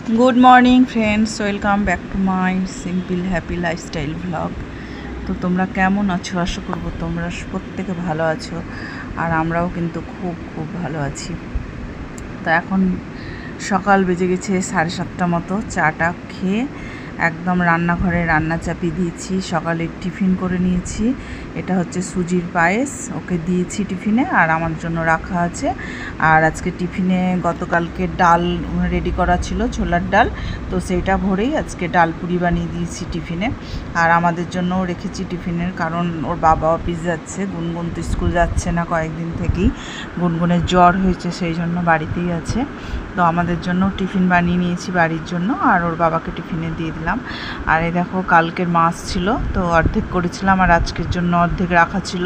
Good morning friends welcome back to my simple happy lifestyle blog. तो তোমরা কেমন আছো? আশা করব তোমরা প্রত্যেকে ভালো আছো আর আমরাও কিন্তু খুব খুব ভালো আছি। তো এখন সকাল বেজে গেছে 7:30 মতো। চাটা খেয়ে একদম রান্নাঘরে রান্না চাপিয়ে দিয়েছি। সকালে টিফিন করে নিয়েছি। এটা হচ্ছে সুজির পায়েস, ওকে দিয়েছি টিফিনে আর আমার জন্য রাখা আছে। আর আজকে টিফিনে গতকালকে ডাল রেডি করা ছিল, ছোলার ডাল, তো সেইটা ভরেই আজকে ডাল পুরি বানিয়ে দিয়েছি টিফিনে। আর আমাদের জন্যও রেখেছি টিফিনের, কারণ ওর বাবা অফিস যাচ্ছে, গুনগুন তো স্কুল যাচ্ছে না কয়েকদিন থেকেই। গুনগুনের জ্বর হয়েছে, সেই জন্য বাড়িতেই আছে। তো আমাদের জন্য টিফিন বানিয়ে নিয়েছি বাড়ির জন্য, আর ওর বাবাকে টিফিনে দিয়ে দিলাম। আর এই দেখো কালকের মাছ ছিল, তো অর্ধেক করেছিলাম আর আজকের জন্য অর্ধেক রাখা ছিল।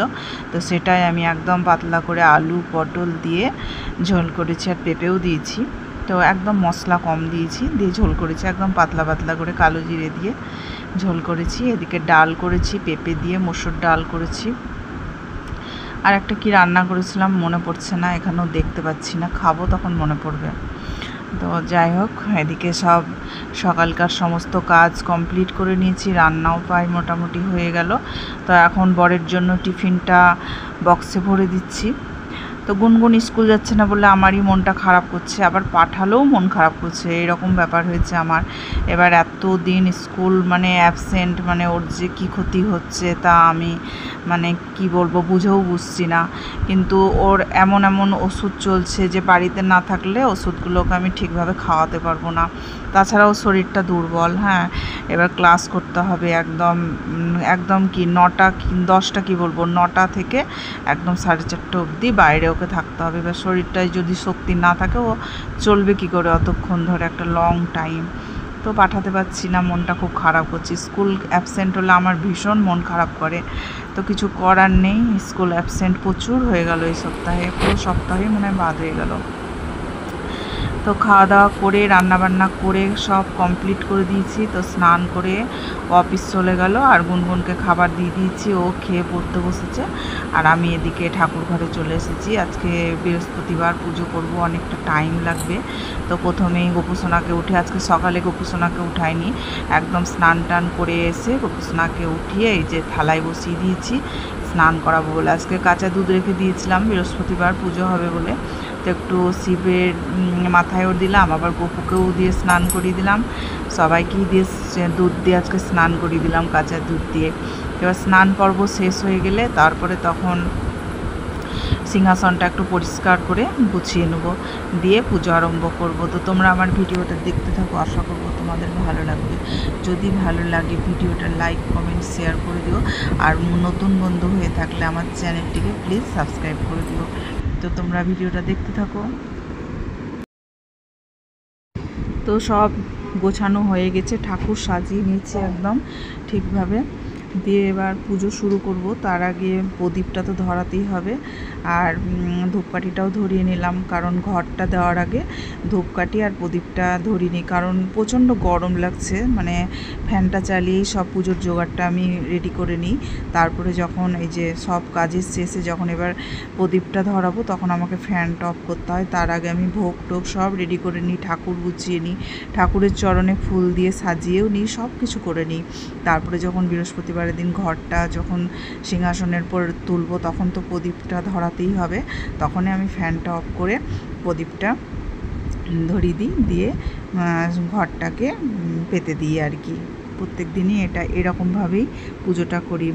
তো সেটাই আমি একদম পাতলা করে আলু পটল দিয়ে ঝোল করেছি, আর পেঁপেও দিয়েছি। তো একদম মশলা কম দিয়েছি, দিয়ে ঝোল করেছি একদম পাতলা পাতলা করে, কালো জিরে দিয়ে ঝোল করেছি। এদিকে ডাল করেছি, পেঁপে দিয়ে মসুর ডাল করেছি। আর একটা কি রান্না করেছিলাম মনে পড়ছে না, এখানেও দেখতে পাচ্ছি না, খাবো তখন মনে পড়বে। তো যাই হোক, এদিকে সব সকালকার সমস্ত কাজ কমপ্লিট করে নিয়েছি, রান্নাও প্রায় মোটামুটি হয়ে গেল। তো এখন বরের জন্য টিফিনটা বক্সে ভরে দিচ্ছি। তো গুনগুন স্কুল যাচ্ছে না বলে আমারই মনটা খারাপ করছে, আবার পাঠালেও মন খারাপ করছে, এরকম ব্যাপার হয়েছে আমার। এবার এত দিন স্কুল অ্যাবসেন্ট, ওর যে কী ক্ষতি হচ্ছে তা আমি কি বলবো, বুঝেও বুঝছি না। কিন্তু ওর এমন এমন ওষুধ চলছে যে বাড়িতে না থাকলে ওষুধগুলোকে আমি ঠিকভাবে খাওয়াতে পারবো না। তাছাড়াও শরীরটা দুর্বল। হ্যাঁ, এবার ক্লাস করতে হবে একদম একদম কি 9টা কি 10টা কি বলবো 9টা থেকে একদম 4:30 অবধি বাইরে ওকে থাকতে হবে। এবার শরীরটায় যদি শক্তি না থাকে ও চলবে কি করে অতক্ষণ ধরে, একটা লং টাইম। তো পাঠাতে পারছি না, মনটা খুব খারাপ করছে। স্কুল অ্যাবসেন্ট হলে আমার ভীষণ মন খারাপ করে, তো কিছু করার নেই। স্কুল অ্যাবসেন্ট প্রচুর হয়ে গেল এই সপ্তাহে, পুরো সপ্তাহে মনে হয় বাদ হয়ে গেল। তো খাওয়া দাওয়া করে রান্নাবান্না করে সব কমপ্লিট করে দিয়েছি। তো স্নান করে অফিস চলে গেল, আর গুনগুনকে খাবার দিয়ে দিয়েছি, ও খেয়ে পড়তে বসেছে। আর আমি এদিকে ঠাকুর ঘরে চলে এসেছি। আজকে বৃহস্পতিবার, পুজো করব, অনেকটা টাইম লাগবে। তো প্রথমেই গোপুসোনাকে উঠে, আজকে সকালে গোপুসোনাকে উঠাইনি, একদম স্নান টান করে এসে গোপুসোনাকে উঠিয়ে এই যে থালায় বসিয়ে দিয়েছি স্নান করাবো বলে। আজকে কাঁচা দুধ রেখে দিয়েছিলাম, বৃহস্পতিবার পুজো হবে বলে। তো একটু শিবের মাথায়ও দিলাম, আবার গপুকেও দিয়ে স্নান করিয়ে দিলাম, সবাইকেই দিয়ে দুধ দিয়ে আজকে স্নান করিয়ে দিলাম কাঁচা দুধ দিয়ে। এবার স্নান পর্ব শেষ হয়ে গেলে তারপরে তখন সিংহাসনটা একটু পরিষ্কার করে গুছিয়ে নেবো, দিয়ে পুজো আরম্ভ করব। তো তোমরা আমার ভিডিওটা দেখতে থাকো, আশা করবো তোমাদের ভালো লাগবে। যদি ভালো লাগে ভিডিওটা লাইক কমেন্ট শেয়ার করে দিও, আর নতুন বন্ধু হয়ে থাকলে আমার চ্যানেলটিকে প্লিজ সাবস্ক্রাইব করে দিও। তো তোমরা ভিডিওটা দেখতে থাকো। তো সব গোছানো হয়ে গেছে, ঠাকুর সাজিয়ে নিয়েছি একদম ঠিকভাবে, দিয়ে এবার পুজো শুরু করব। তার আগে প্রদীপটা তো ধরাতেই হবে, আর ধূপকাঠিটাও ধরিয়ে নিলাম, কারণ ঘরটা দেওয়ার আগে ধূপকাঠি আর প্রদীপটা ধরিয়ে নিই, কারণ প্রচণ্ড গরম লাগছে। ফ্যানটা চালিয়েই সব পুজোর জোগাড়টা আমি রেডি করে নিই। তারপরে যখন এই যে সব কাজের শেষে যখন এবার প্রদীপটা ধরাবো, তখন আমাকে ফ্যানটা অফ করতে হয়। তার আগে আমি ভোগ টোগ সব রেডি করে নিই, ঠাকুর গুছিয়ে নিই, ঠাকুরের চরণে ফুল দিয়ে সাজিয়েও নিই, সব কিছু করে নিই। তারপরে যখন বৃহস্পতিবারের দিন ঘরটা যখন সিংহাসনের পর তুলবো, তখন তো প্রদীপটা ধরাতেই হবে। তখনই আমি ফ্যানটা অফ করে প্রদীপটা ধরিয়ে দিই, দিয়ে ঘরটাকে পেতে দিই আর কি। প্রত্যেক দিনই এরকমভাবেই পুজোটা করি।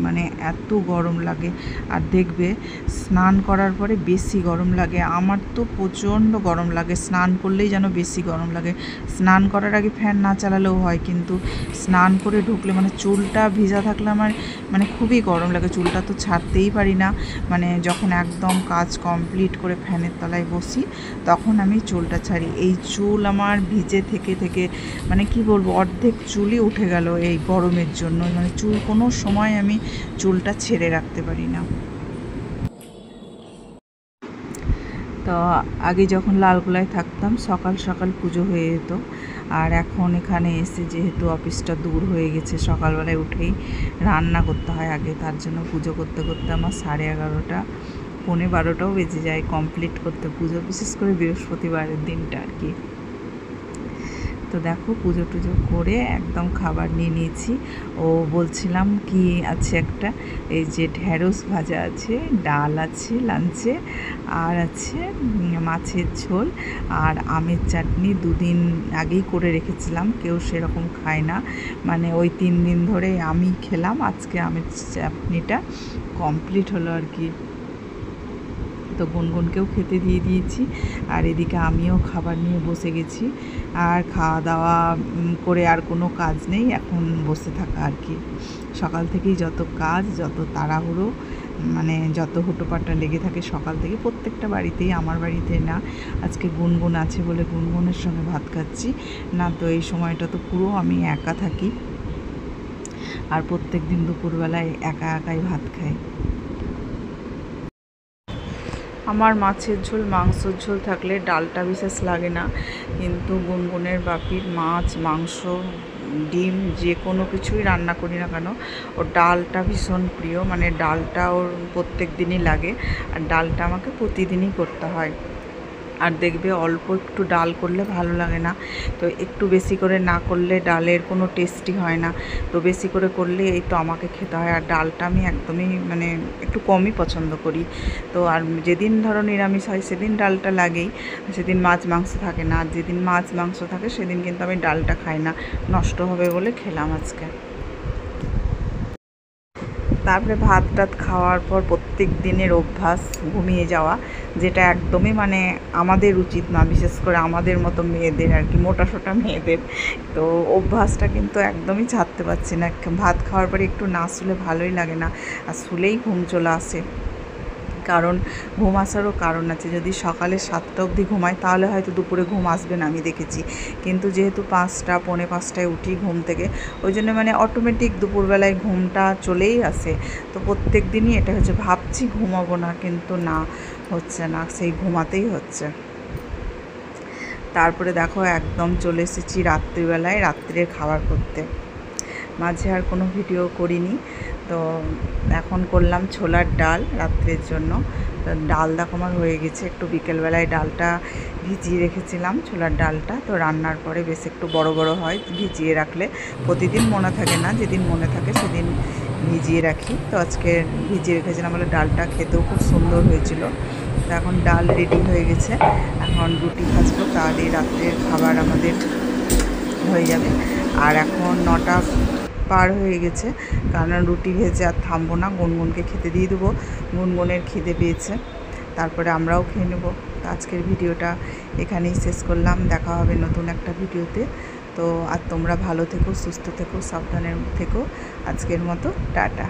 এত গরম লাগে, আর দেখবে স্নান করার পরে বেশি গরম লাগে। আমার তো প্রচণ্ড গরম লাগে, স্নান করলেই যেন বেশি গরম লাগে। স্নান করার আগে ফ্যান না চালালেও হয়, কিন্তু স্নান করে ঢুকলে চুলটা ভিজা থাকলে আমার খুবই গরম লাগে। চুলটা তো ছাড়তেই পারি না। যখন একদম কাজ কমপ্লিট করে ফ্যানের তলায় বসি, তখন আমি চুলটা ছাড়ি। এই চুল আমার ভিজে থেকে থেকে কি বলবো, অর্ধেক চুলই উঠে গেল এই গরমের জন্য। চুল কোনো সময় আমি চুলটা ছেড়ে রাখতে পারি না। তো আগে যখন লালগোলায় থাকতাম সকাল সকাল পুজো হয়ে যেত, আর এখন এখানে এসে যেহেতু অফিসটা দূর হয়ে গেছে, সকালবেলায় উঠেই রান্না করতে হয় আগে, তার জন্য পুজো করতে করতে আমার 11:30 পৌনে 12টাও বেজে যায় কমপ্লিট করতে পুজো, বিশেষ করে বৃহস্পতিবারের দিনটা আর কি। তো দেখো পুজো টুজো করে একদম খাবার নিয়ে নিয়েছি। ও বলছিলাম কি আছে একটা, এই যে ঢ্যাঁড়স ভাজা আছে, ডাল আছে লাঞ্চে, আর আছে মাছের ঝোল আর আমের চাটনি। 2 দিন আগেই করে রেখেছিলাম, কেউ সেরকম খায় না, মানে ওই 3 দিন ধরে আমি খেলাম, আজকে আমের চাটনিটা কমপ্লিট হলো আর কি। তো গুনগুনকেও খেতে দিয়ে দিয়েছি, আর এদিকে আমিও খাবার নিয়ে বসে গেছি। আর খাওয়া দাওয়া করে আর কোনো কাজ নেই, এখন বসে থাকা আর কি। সকাল থেকেই যত কাজ, যত তাড়াহুড়ো, মানে যত হুটোপাটা লেগে থাকে সকাল থেকে প্রত্যেকটা বাড়িতেই, আমার বাড়িতে না। আজকে গুনগুন আছে বলে গুনগুনের সঙ্গে ভাত খাচ্ছি, না তো এই সময়টা তো পুরো আমি একা থাকি, আর প্রত্যেক দিন দুপুরবেলায় একা একাই ভাত খাই। আমার মাছের ঝোল মাংসর ঝোল থাকলে ডালটা বিশেষ লাগে না, কিন্তু গুনগুনের বাপির মাছ মাংস ডিম যে কোনো কিছুই রান্না করি না কেন, ওর ডালটা ভীষণ প্রিয়, মানে ডালটা ওর প্রত্যেক দিনই লাগে, আর ডালটা আমাকে প্রতিদিনই করতে হয়। আর দেখবে অল্প একটু ডাল করলে ভালো লাগে না, তো একটু বেশি করে না করলে ডালের কোনো টেস্টই হয় না, তো বেশি করে করলে এই তো আমাকে খেতে হয়। আর ডালটা আমি একদমই মানে একটু কমই পছন্দ করি। তো আর যেদিন ধরো নিরামিষ হয় সেদিন ডালটা লাগেই, সেদিন মাছ মাংস থাকে না, আর যেদিন মাছ মাংস থাকে সেদিন কিন্তু আমি ডালটা খাই না, নষ্ট হবে বলে খেলাম আজকে। তারপরে ভাত টাত খাওয়ার পর প্রত্যেক দিনের অভ্যাস ঘুমিয়ে যাওয়া, যেটা একদমই মানে আমাদের উচিত না, বিশেষ করে আমাদের মতো মেয়েদের আর কি, মোটাসোটা মেয়েদের। তো অভ্যাসটা কিন্তু একদমই ছাড়তে পারছি না। ভাত খাওয়ার পরে একটু না শুলে ভালোই লাগে না, আর শুলেই ঘুম চলে আসে। কারণ ঘুম আসারও কারণ আছে, যদি সকালে 7টা অবধি ঘুমাই তাহলে হয়তো দুপুরে ঘুম আসবে না, আমি দেখেছি। কিন্তু যেহেতু 5টা পৌনে 5টায় উঠি ঘুম থেকে, ওই জন্য মানে অটোমেটিক দুপুরবেলায় ঘুমটা চলেই আসে। তো প্রত্যেক দিনই এটা হচ্ছে, ভাবছি ঘুমাবো না, কিন্তু না, হচ্ছে না, সেই ঘুমাতেই হচ্ছে। তারপরে দেখো একদম চলে এসেছি রাত্রিবেলায় রাত্রের খাবার করতে। মাঝে আর কোনো ভিডিও করিনি, তো এখন করলাম ছোলার ডাল রাত্রের জন্য। তো ডাল দেখো আমার হয়ে গেছে, একটু বিকেলবেলায় ডালটা ভিজিয়ে রেখেছিলাম, ছোলার ডালটা, তো রান্নার পরে বেশ একটু বড় বড় হয় ভিজিয়ে রাখলে, প্রতিদিন মনে থাকে না, যেদিন মনে থাকে সেদিন ভিজিয়ে রাখি। তো আজকে ভিজিয়ে রেখেছিলাম বলে ডালটা খেতেও খুব সুন্দর হয়েছিল। তো এখন ডাল রেডি হয়ে গেছে, এখন রুটি ভাজবো, তাহলেই রাত্রের খাবার আমাদের হয়ে যাবে। আর এখন 9টা পার হয়ে গেছে, কারণ রুটি ভেজে আর থামবো না, গুনগুনকে খেতে দিয়ে দেবো, গুনগুনের খিদে পেয়েছে, তারপরে আমরাও খেয়ে নেবো। তো আজকের ভিডিওটা এখানেই শেষ করলাম, দেখা হবে নতুন একটা ভিডিওতে। তো আর তোমরা ভালো থেকো, সুস্থ থেকো, সাবধানে থেকো। আজকের মতো টাটা।